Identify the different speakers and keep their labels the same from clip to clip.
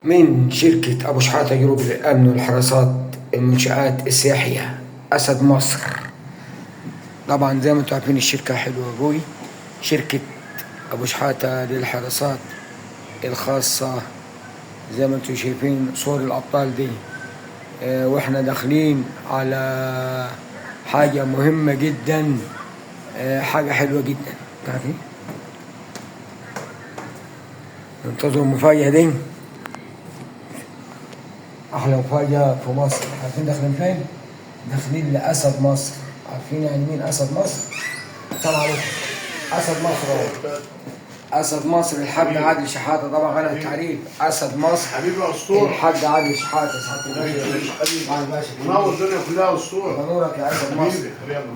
Speaker 1: من شركة أبو شحاتة جروب للأمن والحراسات المنشآت السياحية أسد مصر. طبعا زي ما انتم عارفين الشركة حلوة قوي، شركة أبو شحاتة للحراسات الخاصة زي ما انتم شايفين صور الأبطال دي. واحنا داخلين على حاجة مهمة جدا، حاجة حلوة جدا. عارفين انتظروا المفاجأة دي، احلى مفاجأة في مصر. عارفين داخلين فين؟ داخلين لأسد مصر. عارفين يعني مين أسد مصر؟ السلام عليكم. أسد مصر اهو. أسد مصر الحاج عادل شحاتة، طبعا غنى التعريف. أسد مصر
Speaker 2: حبيبي أسطورة
Speaker 1: الحاج عادل شحاتة. سعادة الباشا
Speaker 2: حبيبي منور الدنيا كلها أسطورة.
Speaker 1: منورك يا أسد مصر.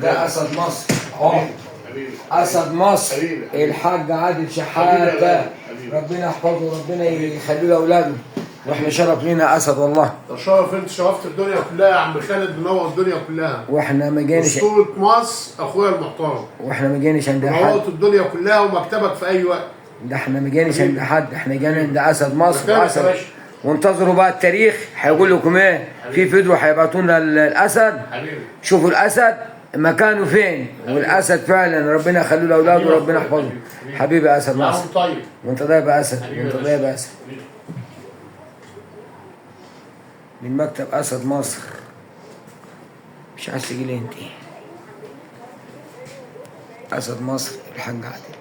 Speaker 1: ده أسد مصر
Speaker 2: اهو.
Speaker 1: أسد مصر الحاج عادل شحاتة، ربنا يحفظه وربنا يخليه لأولاده، واحنا شرف لينا أسد والله.
Speaker 2: ده شرف، انت شرفت الدنيا كلها يا عم خالد، منور الدنيا كلها.
Speaker 1: واحنا ما جيناش
Speaker 2: أسطورة مصر أخويا المحترم.
Speaker 1: واحنا ما جيناش عند حد.
Speaker 2: منورت الدنيا كلها ومكتبك في أي وقت.
Speaker 1: ده احنا ما جيناش عند حد، احنا جينا عند أسد مصر وأسد.
Speaker 2: باشا.
Speaker 1: وانتظروا بقى التاريخ، هيقول لكم ايه في فيديو هيبعتوا لنا الأسد.
Speaker 2: حبيبي
Speaker 1: شوفوا الأسد مكانه فين، والأسد فعلا ربنا يخليه لأولاده وربنا يحفظه. حبيبي يا أسد مصر.
Speaker 2: طيب
Speaker 1: وانت طيب يا أسد، وانت طيب يا أسد. من مكتب أسد مصر. مش عايز تجيلي انت. أسد مصر الحاج عادل.